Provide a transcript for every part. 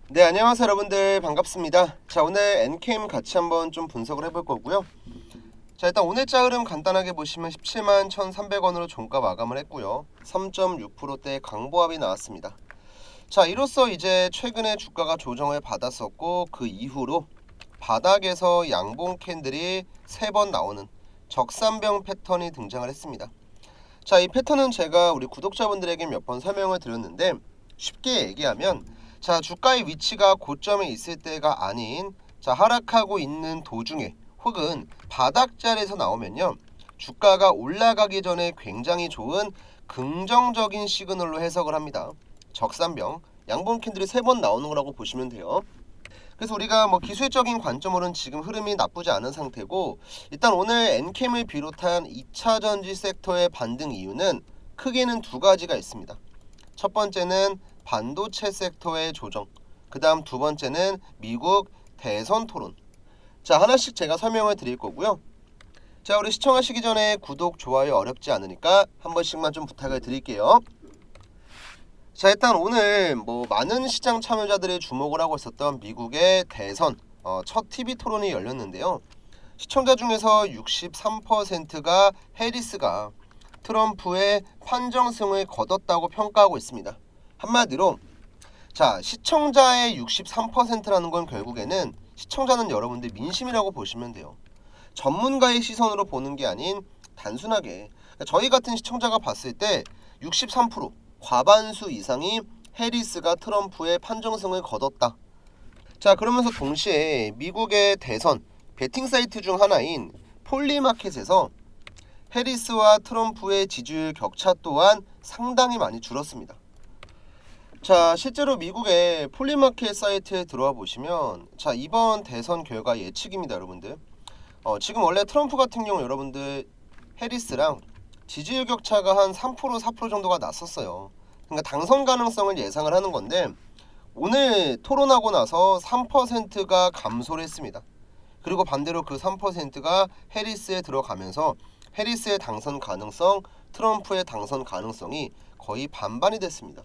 네, 안녕하세요 여러분들, 반갑습니다. 자, 오늘 엔캠 같이 한번 좀 분석을 해볼 거고요. 자, 일단 오늘자 흐름 간단하게 보시면 17만 1,300원으로 종가 마감을 했고요. 3.6%대 강보합이 나왔습니다. 자, 이로써 이제 최근에 주가가 조정을 받았었고, 그 이후로 바닥에서 양봉 캔들이 3번 나오는 적산병 패턴이 등장을 했습니다. 자, 이 패턴은 제가 우리 구독자분들에게 몇 번 설명을 드렸는데, 쉽게 얘기하면 자, 주가의 위치가 고점에 있을 때가 아닌 하락하고 있는 도중에 혹은 바닥 자리에서 나오면요, 주가가 올라가기 전에 굉장히 좋은 긍정적인 시그널로 해석을 합니다. 적산병 양봉 캔들이 3번 나오는 거라고 보시면 돼요. 그래서 우리가 기술적인 관점으로는 지금 흐름이 나쁘지 않은 상태고, 일단 오늘 엔캠을 비롯한 2차 전지 섹터의 반등 이유는 크게는 두 가지가 있습니다. 첫 번째는 반도체 섹터의 조정, 그 다음 두 번째는 미국 대선 토론. 자, 하나씩 제가 설명을 드릴 거고요. 자, 우리 시청하시기 전에 구독, 좋아요 어렵지 않으니까 한 번씩만 좀 부탁을 드릴게요. 자, 일단 오늘 많은 시장 참여자들이 주목을 하고 있었던 미국의 대선 첫 TV 토론이 열렸는데요. 시청자 중에서 63%가 해리스가 트럼프의 판정승을 거뒀다고 평가하고 있습니다. 한마디로 자, 시청자의 63%라는 건 결국에는 시청자는 여러분들 민심이라고 보시면 돼요. 전문가의 시선으로 보는 게 아닌 단순하게 저희 같은 시청자가 봤을 때 63%, 과반수 이상이 해리스가 트럼프의 판정승을 거뒀다. 자, 그러면서 동시에 미국의 대선 베팅 사이트 중 하나인 폴리마켓에서 해리스와 트럼프의 지지율 격차 또한 상당히 많이 줄었습니다. 자, 실제로 미국의 폴리마켓 사이트에 들어와 보시면 자, 이번 대선 결과 예측입니다, 여러분들. 지금 원래 트럼프 같은 경우 여러분들 해리스랑 지지율 격차가 한 3%, 4% 정도가 났었어요. 그러니까 당선 가능성을 예상을 하는 건데, 오늘 토론하고 나서 3%가 감소를 했습니다. 그리고 반대로 그 3%가 해리스에 들어가면서 해리스의 당선 가능성, 트럼프의 당선 가능성이 거의 반반이 됐습니다.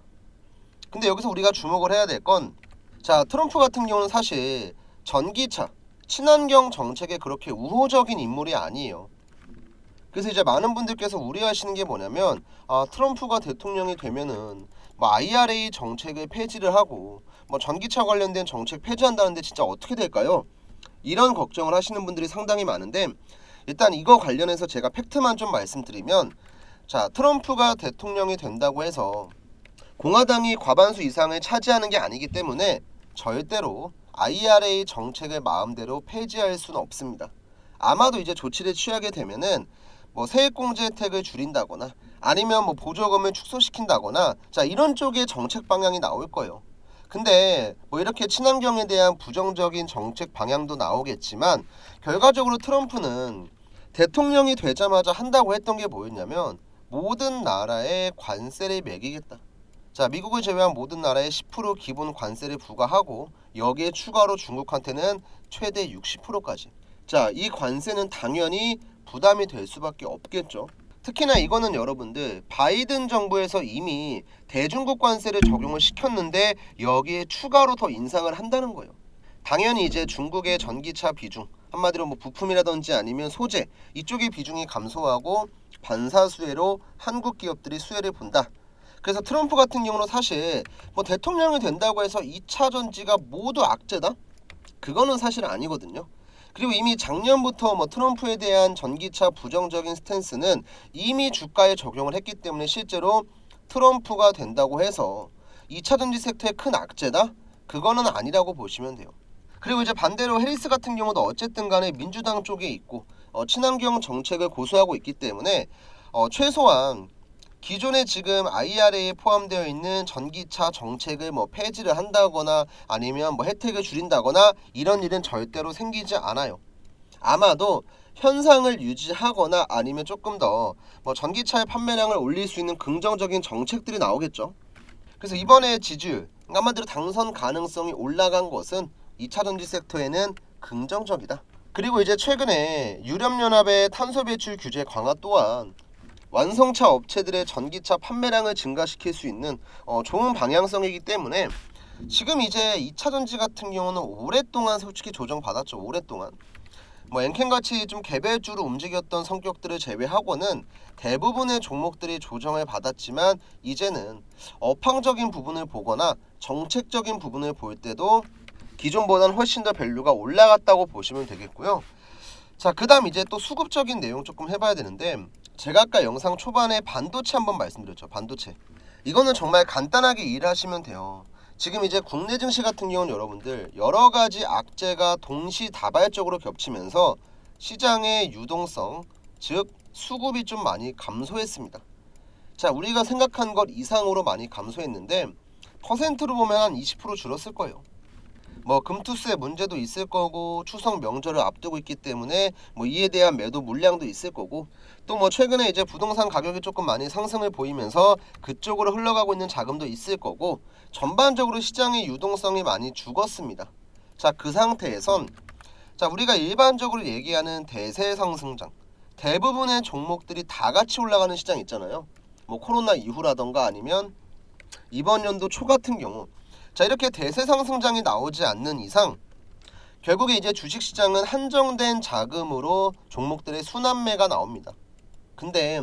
근데 여기서 우리가 주목을 해야 될 건, 자, 트럼프 같은 경우는 사실 전기차, 친환경 정책에 그렇게 우호적인 인물이 아니에요. 그래서 이제 많은 분들께서 우려하시는 게 뭐냐면, 트럼프가 대통령이 되면은 IRA 정책을 폐지를 하고 전기차 관련된 정책 폐지한다는데 진짜 어떻게 될까요? 이런 걱정을 하시는 분들이 상당히 많은데, 일단 이거 관련해서 제가 팩트만 좀 말씀드리면, 자, 트럼프가 대통령이 된다고 해서 공화당이 과반수 이상을 차지하는 게 아니기 때문에 절대로 IRA 정책을 마음대로 폐지할 수는 없습니다. 아마도 이제 조치를 취하게 되면은 세액공제 혜택을 줄인다거나 아니면 보조금을 축소시킨다거나 자, 이런 쪽의 정책 방향이 나올 거예요. 근데 이렇게 친환경에 대한 부정적인 정책 방향도 나오겠지만, 결과적으로 트럼프는 대통령이 되자마자 한다고 했던 게 뭐였냐면 모든 나라에 관세를 매기겠다. 자, 미국을 제외한 모든 나라에 10% 기본 관세를 부과하고 여기에 추가로 중국한테는 최대 60%까지. 자, 이 관세는 당연히 부담이 될 수밖에 없겠죠. 특히나 이거는 여러분들 바이든 정부에서 이미 대중국 관세를 적용을 시켰는데 여기에 추가로 더 인상을 한다는 거예요. 당연히 이제 중국의 전기차 비중, 한마디로 부품이라든지 아니면 소재, 이쪽의 비중이 감소하고 반사수혜로 한국 기업들이 수혜를 본다. 그래서 트럼프 같은 경우는 사실 대통령이 된다고 해서 2차 전지가 모두 악재다? 그거는 사실 아니거든요. 그리고 이미 작년부터 트럼프에 대한 전기차 부정적인 스탠스는 이미 주가에 적용을 했기 때문에 실제로 트럼프가 된다고 해서 2차 전지 섹터의 큰 악재다? 그거는 아니라고 보시면 돼요. 그리고 이제 반대로 해리스 같은 경우도 어쨌든 간에 민주당 쪽에 있고 친환경 정책을 고수하고 있기 때문에 최소한 기존에 지금 IRA에 포함되어 있는 전기차 정책을 폐지를 한다거나 아니면 혜택을 줄인다거나 이런 일은 절대로 생기지 않아요. 아마도 현상을 유지하거나 아니면 조금 더 전기차의 판매량을 올릴 수 있는 긍정적인 정책들이 나오겠죠. 그래서 이번에 지지율, 한마디로 당선 가능성이 올라간 것은 2차 전지 섹터에는 긍정적이다. 그리고 이제 최근에 유럽연합의 탄소 배출 규제 강화 또한 완성차 업체들의 전기차 판매량을 증가시킬 수 있는 좋은 방향성이기 때문에 지금 이제 2차전지 같은 경우는 오랫동안 솔직히 조정받았죠. 오랫동안. 뭐 엔캠같이 좀 개별주로 움직였던 성격들을 제외하고는 대부분의 종목들이 조정을 받았지만 이제는 업황적인 부분을 보거나 정책적인 부분을 볼 때도 기존보다는 훨씬 더 밸류가 올라갔다고 보시면 되겠고요. 자, 그 다음 이제 또 수급적인 내용 조금 해봐야 되는데, 제가 아까 영상 초반에 반도체 한번 말씀드렸죠. 반도체. 이거는 정말 간단하게 이해하시면 돼요. 지금 이제 국내 증시 같은 경우는 여러분들 여러 가지 악재가 동시다발적으로 겹치면서 시장의 유동성, 즉 수급이 좀 많이 감소했습니다. 자, 우리가 생각한 것 이상으로 많이 감소했는데 퍼센트로 보면 한 20% 줄었을 거예요. 뭐 금투스의 문제도 있을 거고 추석 명절을 앞두고 있기 때문에 뭐 이에 대한 매도 물량도 있을 거고, 또 뭐 최근에 이제 부동산 가격이 조금 많이 상승을 보이면서 그쪽으로 흘러가고 있는 자금도 있을 거고, 전반적으로 시장의 유동성이 많이 죽었습니다. 자, 그 상태에선 자, 우리가 일반적으로 얘기하는 대세 상승장, 대부분의 종목들이 다 같이 올라가는 시장 있잖아요. 뭐 코로나 이후라던가 아니면 이번 연도 초 같은 경우, 자, 이렇게 대세 상승장이 나오지 않는 이상 결국에 이제 주식시장은 한정된 자금으로 종목들의 순환매가 나옵니다. 근데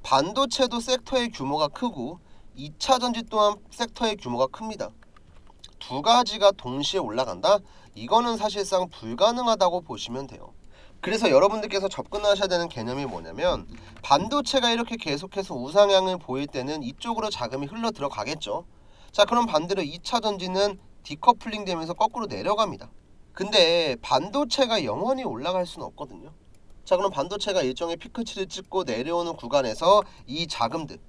반도체도 섹터의 규모가 크고 2차전지 또한 섹터의 규모가 큽니다. 두 가지가 동시에 올라간다? 이거는 사실상 불가능하다고 보시면 돼요. 그래서 여러분들께서 접근하셔야 되는 개념이 뭐냐면, 반도체가 이렇게 계속해서 우상향을 보일 때는 이쪽으로 자금이 흘러 들어가겠죠. 자, 그럼 반대로 2차전지는 디커플링 되면서 거꾸로 내려갑니다. 근데 반도체가 영원히 올라갈 수는 없거든요. 자, 그럼 반도체가 일종의 피크치를 찍고 내려오는 구간에서 이 자금들,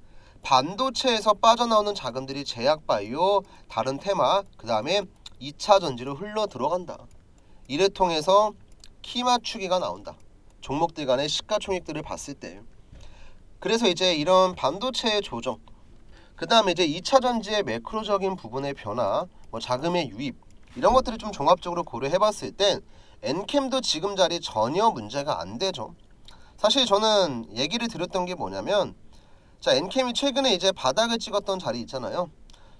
반도체에서 빠져나오는 자금들이 제약바이오, 다른 테마, 그 다음에 2차전지로 흘러 들어간다. 이를 통해서 키 맞추기가 나온다. 종목들 간의 시가총액들을 봤을 때. 그래서 이제 이런 반도체의 조정, 그 다음에 이제 2차전지의 매크로적인 부분의 변화, 뭐 자금의 유입, 이런 것들을 좀 종합적으로 고려해봤을 땐 엔캠도 지금 자리 전혀 문제가 안 되죠. 사실 저는 얘기를 드렸던 게 뭐냐면, 자, 엔캠이 최근에 이제 바닥을 찍었던 자리 있잖아요.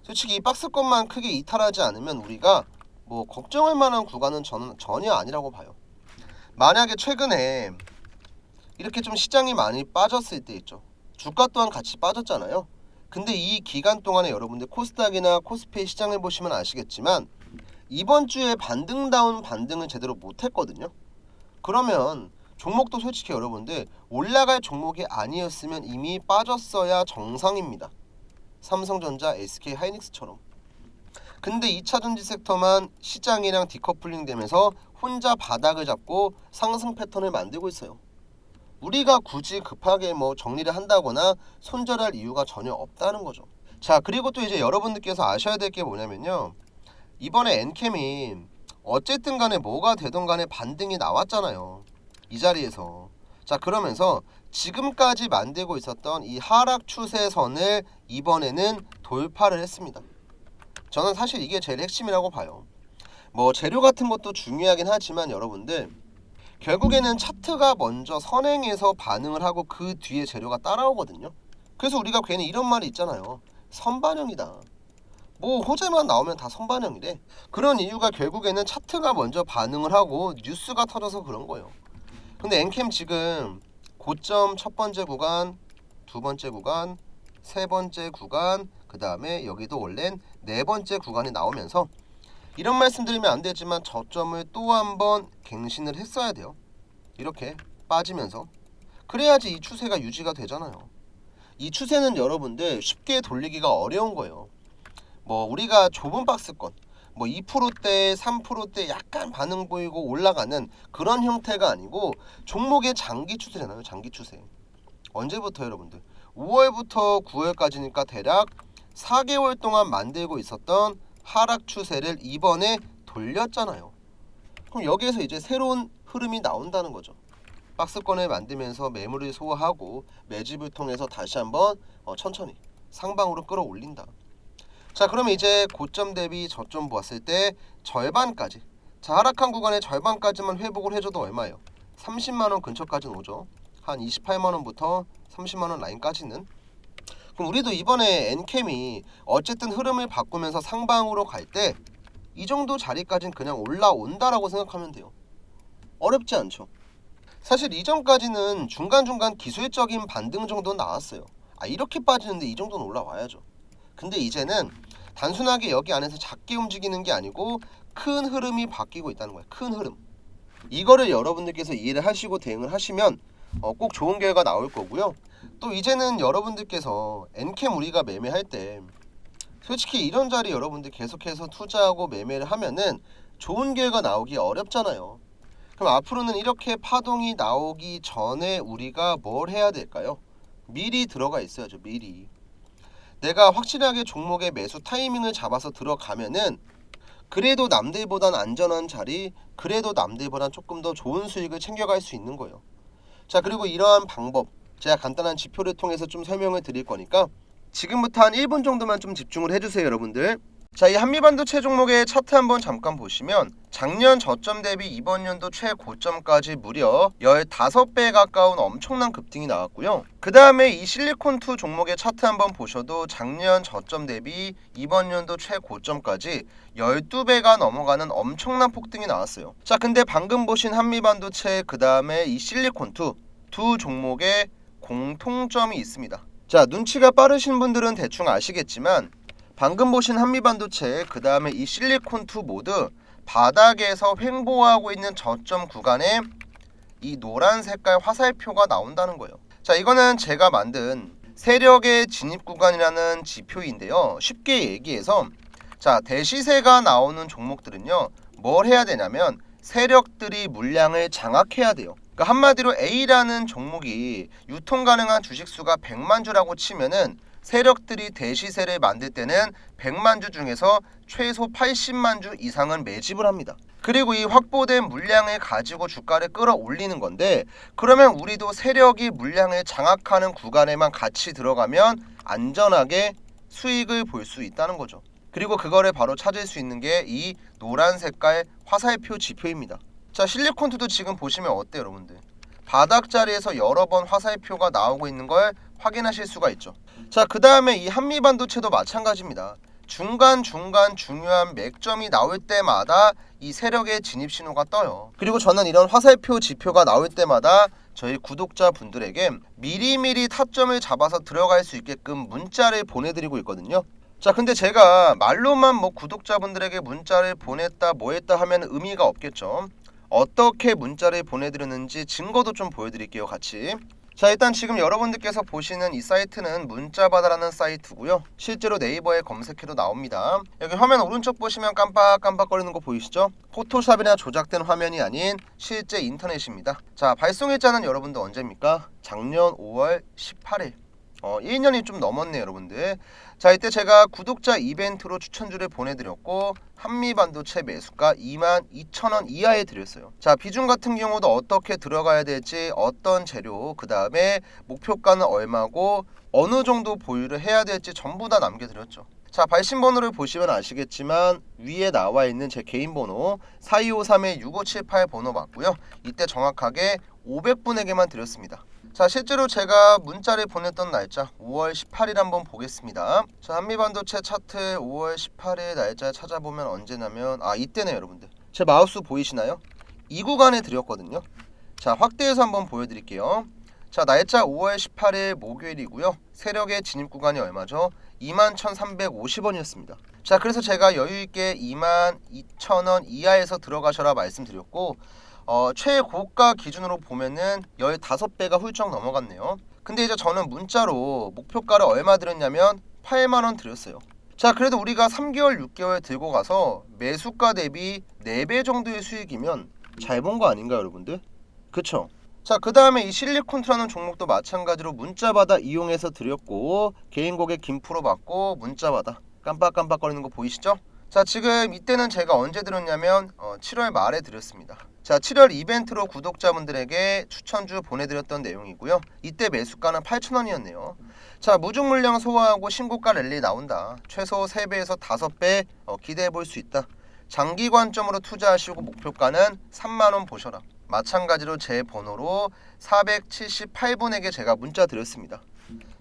솔직히 이 박스권만 크게 이탈하지 않으면 우리가 뭐 걱정할 만한 구간은 저는 전혀 아니라고 봐요. 만약에 최근에 이렇게 좀 시장이 많이 빠졌을 때 있죠. 주가 또한 같이 빠졌잖아요. 근데 이 기간 동안에 여러분들 코스닥이나 코스피 시장을 보시면 아시겠지만 이번 주에 반등다운 반등을 제대로 못했거든요. 그러면 종목도 솔직히 여러분들 올라갈 종목이 아니었으면 이미 빠졌어야 정상입니다. 삼성전자, SK 하이닉스처럼. 근데 2차전지 섹터만 시장이랑 디커플링 되면서 혼자 바닥을 잡고 상승 패턴을 만들고 있어요. 우리가 굳이 급하게 뭐 정리를 한다거나 손절할 이유가 전혀 없다는 거죠. 자, 그리고 또 이제 여러분들께서 아셔야 될 게 뭐냐면요, 이번에 엔캠이 어쨌든 간에 뭐가 되던 간에 반등이 나왔잖아요. 이 자리에서. 자, 그러면서 지금까지 만들고 있었던 이 하락 추세선을 이번에는 돌파를 했습니다. 저는 사실 이게 제일 핵심이라고 봐요. 뭐 재료 같은 것도 중요하긴 하지만 여러분들 결국에는 차트가 먼저 선행해서 반응을 하고 그 뒤에 재료가 따라오거든요. 그래서 우리가 괜히 이런 말이 있잖아요. 선반영이다. 뭐 호재만 나오면 다 선반영이래. 그런 이유가 결국에는 차트가 먼저 반응을 하고 뉴스가 터져서 그런 거예요. 근데 엔캠 지금 고점 첫 번째 구간, 두 번째 구간, 세 번째 구간, 그 다음에 여기도 원래는 네 번째 구간이 나오면서, 이런 말씀 드리면 안 되지만 저점을 또 한 번 갱신을 했어야 돼요. 이렇게 빠지면서. 그래야지 이 추세가 유지가 되잖아요. 이 추세는 여러분들 쉽게 돌리기가 어려운 거예요. 뭐 우리가 좁은 박스권, 뭐 2%대, 3%대 약간 반응 보이고 올라가는 그런 형태가 아니고 종목의 장기 추세잖아요. 장기 추세. 언제부터 여러분들? 5월부터 9월까지니까 대략 4개월 동안 만들고 있었던 하락 추세를 이번에 돌렸잖아요. 그럼 여기에서 이제 새로운 흐름이 나온다는 거죠. 박스권을 만들면서 매물을 소화하고 매집을 통해서 다시 한번 천천히 상방으로 끌어올린다. 자, 그러면 이제 고점 대비 저점 보았을 때 절반까지, 자, 하락한 구간의 절반까지만 회복을 해줘도 얼마예요? 30만원 근처까지는 오죠. 한 28만원부터 30만원 라인까지는. 그럼 우리도 이번에 엔캠이 어쨌든 흐름을 바꾸면서 상방으로 갈 때 이 정도 자리까지는 그냥 올라온다라고 생각하면 돼요. 어렵지 않죠. 사실 이전까지는 중간중간 기술적인 반등 정도는 나왔어요. 이렇게 빠지는데 이 정도는 올라와야죠. 근데 이제는 단순하게 여기 안에서 작게 움직이는 게 아니고 큰 흐름이 바뀌고 있다는 거예요. 큰 흐름. 이거를 여러분들께서 이해를 하시고 대응을 하시면 꼭 좋은 결과 나올 거고요. 또 이제는 여러분들께서 엔캠 우리가 매매할 때 솔직히 이런 자리 여러분들 계속해서 투자하고 매매를 하면은 좋은 결과 나오기 어렵잖아요. 그럼 앞으로는 이렇게 파동이 나오기 전에 우리가 뭘 해야 될까요? 미리 들어가 있어야죠. 미리. 내가 확실하게 종목의 매수 타이밍을 잡아서 들어가면은 그래도 남들보단 안전한 자리, 그래도 남들보단 조금 더 좋은 수익을 챙겨갈 수 있는 거예요. 자, 그리고 이러한 방법 제가 간단한 지표를 통해서 좀 설명을 드릴 거니까 지금부터 한 1분 정도만 좀 집중을 해주세요, 여러분들. 자, 이 한미반도체 종목의 차트 한번 잠깐 보시면 작년 저점 대비 이번 연도 최고점까지 무려 15배 가까운 엄청난 급등이 나왔고요. 그 다음에 이 실리콘2 종목의 차트 한번 보셔도 작년 저점 대비 이번 연도 최고점까지 12배가 넘어가는 엄청난 폭등이 나왔어요. 자, 근데 방금 보신 한미반도체 그 다음에 이 실리콘2 두 종목의 공통점이 있습니다. 자, 눈치가 빠르신 분들은 대충 아시겠지만 방금 보신 한미반도체 그 다음에 이 실리콘2 모두 바닥에서 횡보하고 있는 저점 구간에 이 노란 색깔 화살표가 나온다는 거예요. 자, 이거는 제가 만든 세력의 진입 구간이라는 지표인데요. 쉽게 얘기해서 자, 대시세가 나오는 종목들은요 뭘 해야 되냐면 세력들이 물량을 장악해야 돼요. 그러니까 한마디로 A라는 종목이 유통 가능한 주식수가 100만 주라고 치면은 세력들이 대시세를 만들 때는 100만 주 중에서 최소 80만 주 이상은 매집을 합니다. 그리고 이 확보된 물량을 가지고 주가를 끌어올리는 건데 그러면 우리도 세력이 물량을 장악하는 구간에만 같이 들어가면 안전하게 수익을 볼 수 있다는 거죠. 그리고 그거를 바로 찾을 수 있는 게 이 노란 색깔 화살표 지표입니다. 자, 실리콘2도 지금 보시면 어때요, 여러분들? 바닥 자리에서 여러 번 화살표가 나오고 있는 걸 확인하실 수가 있죠. 자, 그 다음에 이 한미반도체도 마찬가지입니다. 중간 중요한 맥점이 나올 때마다 이 세력의 진입 신호가 떠요. 그리고 저는 이런 화살표 지표가 나올 때마다 저희 구독자분들에게 미리미리 타점을 잡아서 들어갈 수 있게끔 문자를 보내드리고 있거든요. 자, 근데 제가 말로만 구독자분들에게 문자를 보냈다 뭐했다 하면 의미가 없겠죠. 어떻게 문자를 보내드렸는지 증거도 좀 보여드릴게요, 같이. 자, 일단 지금 여러분들께서 보시는 이 사이트는 문자바다라는 사이트고요. 실제로 네이버에 검색해도 나옵니다. 여기 화면 오른쪽 보시면 깜빡깜빡거리는 거 보이시죠? 포토샵이나 조작된 화면이 아닌 실제 인터넷입니다. 자, 발송일자는 여러분들 언제입니까? 작년 5월 18일. 1년이 좀 넘었네요, 여러분들. 자, 이때 제가 구독자 이벤트로 추천주를 보내드렸고 한미반도체 매수가 22,000원 이하에 드렸어요. 자, 비중 같은 경우도 어떻게 들어가야 될지, 어떤 재료, 그 다음에 목표가는 얼마고 어느 정도 보유를 해야 될지 전부 다 남겨드렸죠. 자, 발신 번호를 보시면 아시겠지만 위에 나와 있는 제 개인 번호 4253-6578 번호 맞고요. 이때 정확하게 500분에게만 드렸습니다. 자, 실제로 제가 문자를 보냈던 날짜 5월 18일 한번 보겠습니다. 자, 한미반도체 차트 5월 18일 날짜 찾아보면 언제냐면 이때네요, 여러분들. 제 마우스 보이시나요? 이 구간에 드렸거든요. 자, 확대해서 한번 보여드릴게요. 자, 날짜 5월 18일 목요일이고요. 세력의 진입 구간이 얼마죠? 21,350원이었습니다. 자, 그래서 제가 여유있게 22,000원 이하에서 들어가셔라 말씀드렸고 최고가 기준으로 보면은 15배가 훌쩍 넘어갔네요. 근데 이제 저는 문자로 목표가를 얼마 드렸냐면 8만원 드렸어요. 자, 그래도 우리가 3개월 6개월 들고 가서 매수가 대비 4배 정도의 수익이면 잘 본 거 아닌가요, 여러분들? 그쵸? 자, 그 다음에 이 실리콘2라는 종목도 마찬가지로 문자받아 이용해서 드렸고 개인 고객 김프로 받고 문자받아 깜빡깜빡거리는 거 보이시죠? 자, 지금 이때는 제가 언제 드렸냐면 7월 말에 드렸습니다. 자, 7월 이벤트로 구독자분들에게 추천주 보내드렸던 내용이고요. 이때 매수가는 8,000원이었네요. 자, 무중물량 소화하고 신고가 랠리 나온다. 최소 3배에서 5배 기대해볼 수 있다. 장기 관점으로 투자하시고 목표가는 3만원 보셔라. 마찬가지로 제 번호로 478분에게 제가 문자 드렸습니다.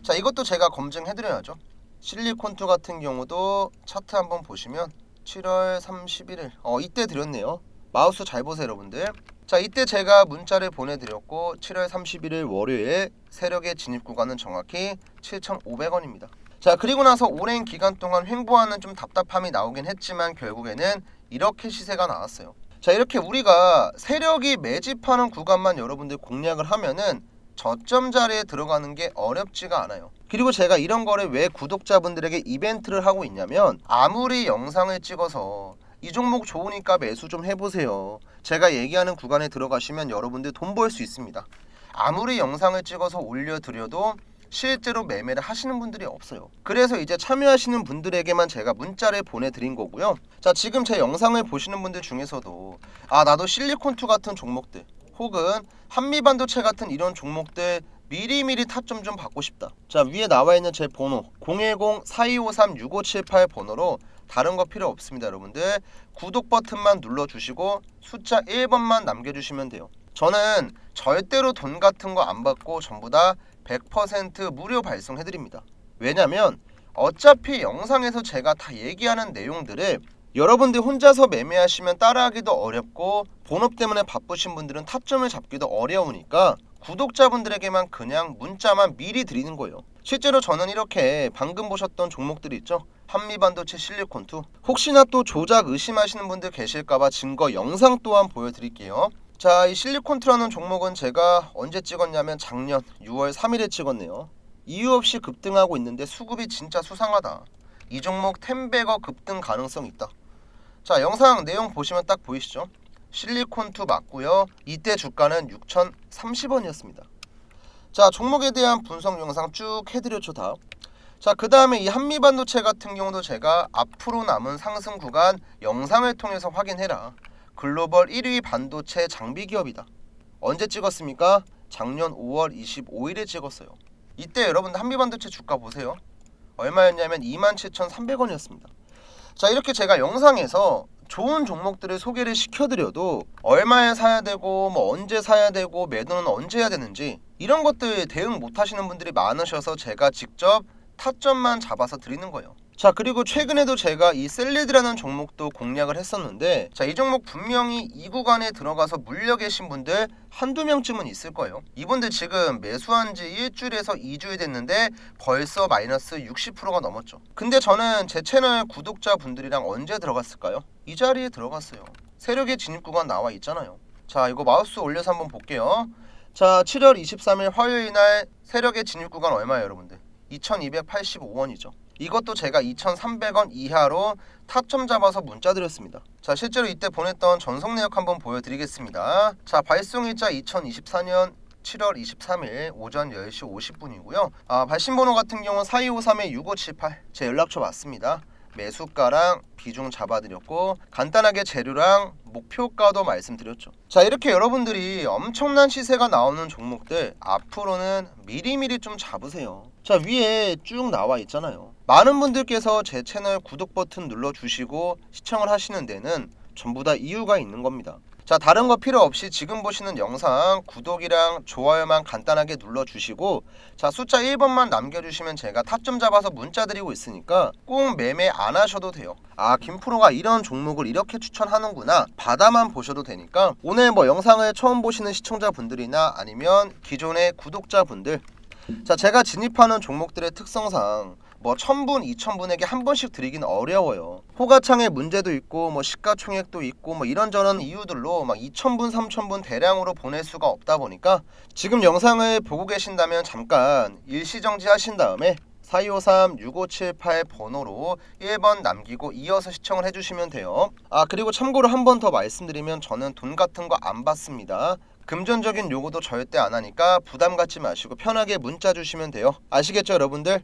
자, 이것도 제가 검증해드려야죠. 실리콘2 같은 경우도 차트 한번 보시면 7월 31일 이때 드렸네요. 마우스 잘 보세요 여러분들. 자, 이때 제가 문자를 보내드렸고 7월 31일 월요일 세력의 진입 구간은 정확히 7,500원입니다. 자, 그리고 나서 오랜 기간 동안 횡보하는 좀 답답함이 나오긴 했지만 결국에는 이렇게 시세가 나왔어요. 자, 이렇게 우리가 세력이 매집하는 구간만 여러분들 공략을 하면은 저점 자리에 들어가는 게 어렵지가 않아요. 그리고 제가 이런 거를 왜 구독자분들에게 이벤트를 하고 있냐면, 아무리 영상을 찍어서 이 종목 좋으니까 매수 좀 해보세요, 제가 얘기하는 구간에 들어가시면 여러분들 돈 벌 수 있습니다. 아무리 영상을 찍어서 올려드려도 실제로 매매를 하시는 분들이 없어요. 그래서 이제 참여하시는 분들에게만 제가 문자를 보내드린 거고요. 자, 지금 제 영상을 보시는 분들 중에서도 나도 실리콘2 같은 종목들 혹은 한미반도체 같은 이런 종목들 미리미리 타점 좀 받고 싶다. 자, 위에 나와 있는 제 번호 010-4253-6578 번호로 다른 거 필요 없습니다. 여러분들 구독 버튼만 눌러주시고 숫자 1번만 남겨주시면 돼요. 저는 절대로 돈 같은 거 안 받고 전부 다 100% 무료 발송해드립니다. 왜냐면 어차피 영상에서 제가 다 얘기하는 내용들을 여러분들 혼자서 매매하시면 따라하기도 어렵고 본업 때문에 바쁘신 분들은 타점을 잡기도 어려우니까 구독자분들에게만 그냥 문자만 미리 드리는 거예요. 실제로 저는 이렇게 방금 보셨던 종목들이 있죠. 한미반도체, 실리콘2. 혹시나 또 조작 의심하시는 분들 계실까봐 증거 영상 또한 보여드릴게요. 자, 이 실리콘2라는 종목은 제가 언제 찍었냐면 작년 6월 3일에 찍었네요. 이유 없이 급등하고 있는데 수급이 진짜 수상하다. 이 종목 10배거 급등 가능성 있다. 자, 영상 내용 보시면 딱 보이시죠? 실리콘2 맞고요. 이때 주가는 6,030원이었습니다. 자, 종목에 대한 분석 영상 쭉 해드렸죠. 다. 자, 그 다음에 이 한미반도체 같은 경우도 제가 앞으로 남은 상승 구간 영상을 통해서 확인해라, 글로벌 1위 반도체 장비 기업이다. 언제 찍었습니까? 작년 5월 25일에 찍었어요. 이때 여러분들 한미반도체 주가 보세요. 얼마였냐면 27,300원이었습니다. 자, 이렇게 제가 영상에서 좋은 종목들을 소개를 시켜드려도 얼마에 사야 되고 뭐 언제 사야 되고 매도는 언제 해야 되는지 이런 것들 대응 못 하시는 분들이 많으셔서 제가 직접 타점만 잡아서 드리는 거예요. 자, 그리고 최근에도 제가 이 셀리드라는 종목도 공략을 했었는데, 자, 이 종목 분명히 이 구간에 들어가서 물려 계신 분들 한두 명쯤은 있을 거예요. 이분들 지금 매수한 지 일주일에서 2주일 됐는데 벌써 마이너스 60%가 넘었죠. 근데 저는 제 채널 구독자분들이랑 언제 들어갔을까요? 이 자리에 들어갔어요. 세력의 진입 구간 나와 있잖아요. 자, 이거 마우스 올려서 한번 볼게요. 자, 7월 23일 화요일 날 세력의 진입 구간 얼마예요 여러분들? 2285원이죠. 이것도 제가 2,300원 이하로 타점 잡아서 문자 드렸습니다. 자, 실제로 이때 보냈던 전송 내역 한번 보여드리겠습니다. 자, 발송일자 2024년 7월 23일 오전 10시 50분이고요. 발신번호 같은 경우는 4253-6578 제 연락처 맞습니다. 매수가랑 비중 잡아드렸고 간단하게 재료랑 목표가도 말씀드렸죠. 자, 이렇게 여러분들이 엄청난 시세가 나오는 종목들 앞으로는 미리미리 좀 잡으세요. 자, 위에 쭉 나와 있잖아요. 많은 분들께서 제 채널 구독 버튼 눌러주시고 시청을 하시는 데는 전부 다 이유가 있는 겁니다. 자, 다른 거 필요 없이 지금 보시는 영상 구독이랑 좋아요만 간단하게 눌러주시고, 자, 숫자 1번만 남겨주시면 제가 타점 잡아서 문자 드리고 있으니까 꼭 매매 안 하셔도 돼요. 김프로가 이런 종목을 이렇게 추천하는구나 바다만 보셔도 되니까 오늘 뭐 영상을 처음 보시는 시청자분들이나 아니면 기존의 구독자분들, 자, 제가 진입하는 종목들의 특성상 뭐 1000분, 2000분에게 한 번씩 드리긴 어려워요. 호가창에 문제도 있고 뭐 시가총액도 있고 뭐 이런저런 이유들로 막 2000분, 3000분 대량으로 보낼 수가 없다 보니까 지금 영상을 보고 계신다면 잠깐 일시정지 하신 다음에 4253-6578 번호로 1번 남기고 이어서 시청을 해주시면 돼요. 그리고 참고로 한 번 더 말씀드리면 저는 돈 같은 거 안 받습니다. 금전적인 요구도 절대 안 하니까 부담 갖지 마시고 편하게 문자 주시면 돼요. 아시겠죠 여러분들?